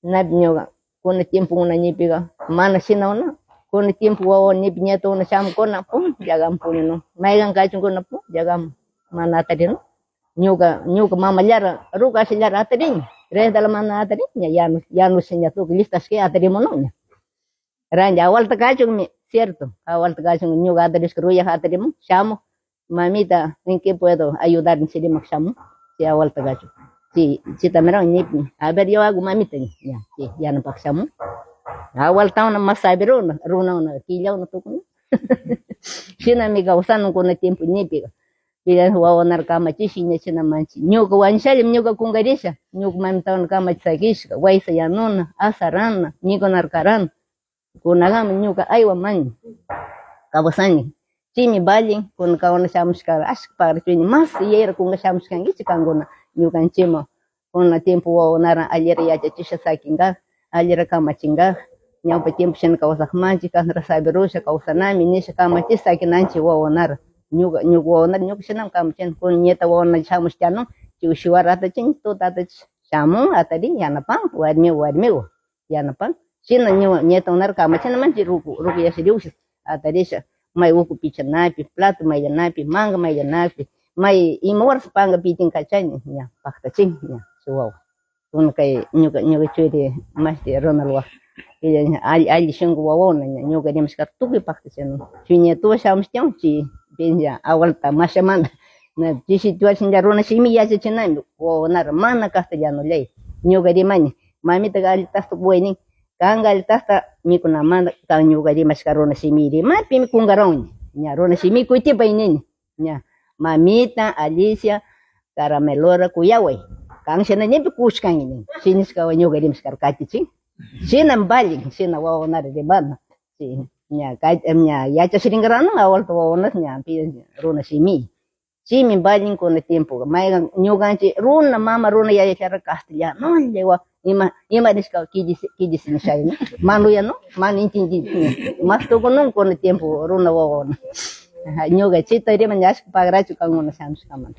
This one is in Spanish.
Nabñoga, con el tiempo una ñipiga, mana sina una, con el tiempo wawa ñipi ñeto una sham kona pum, yagam punino, maigan kachun kona pum, yagam mana atadino, ñuga mama lara, ruga si lara atadin, res dalam mana atadin, ya no se tu listas que atadimo no, ranja awal takachun mi, cierto, awal takachun ñuga atadis kruya atadimo, shamo, mamita, ¿en qué puedo ayudar en sidi shamo? Si awal takachun. Si también ni a ver yo hago mamita ya no pasamos awal tahun mas sabe runa una quilla una tuco si na mi causando con el tiempo ni piga pida huwa nar kama chi sinya china manchi nyuga wanshali nyuga kungarisha nyuga mamita on kama tsakishka waisa ya nona asarana nyuga nar karan kunagam nyuga aywa man kabasani chimi bali kun kawana shamskar ask par chini mas yer kunga shamskan gichi kangona nyugan chimo una tiempo wa nara ayer ya chisha sakinga ayer kama chinga nyampa tiempo shen kausa manchi kan rasabirusha kausa nami nisha kama chisa kinanchi wa nara nyuga wa nara nyuga shenam kama chen kun nyeta wa nara shamus chano chushiwar ata chin to tata shamu atadi yanapang wadmi yanapang shina nyeta nara kama chen manchi ruku ya sidiush atadisha mai uku picha napi plato mai napi manga mai napi mai imor panga piting kacanya ya pakta ching ya suau un kai nyuga chudi mas de ronalwa ya ali shingu wawona nyuga dem skar tuki pakta chen chinya to shams chang chi benja awal ta mashamanda na di situation ja rona shimi ya chenami wo nar mana castellano lei nyuga di mani mami ta gali tasto bueni kangal tasta mikuna manda kan nyuga di maskarona shimi di mapi mikungarong nya rona shimi kuiti painin nya mamita Alicia Caramelora Cuyaway kang sina niya kuskang ini sinis ka wanyo gadim skar katichi sinam bali sina wawana de ban si nya nya ya cha siringrano awal to wawana nya pi runa simi bali con el tiempo mai nyoganchi runa mama runa ya cha castellano lewa ima diska kidi sin shai manu ya no man intingi mas to con el tiempo runa wawana nyoga chita ire manjas pagrachu kang una shams kaman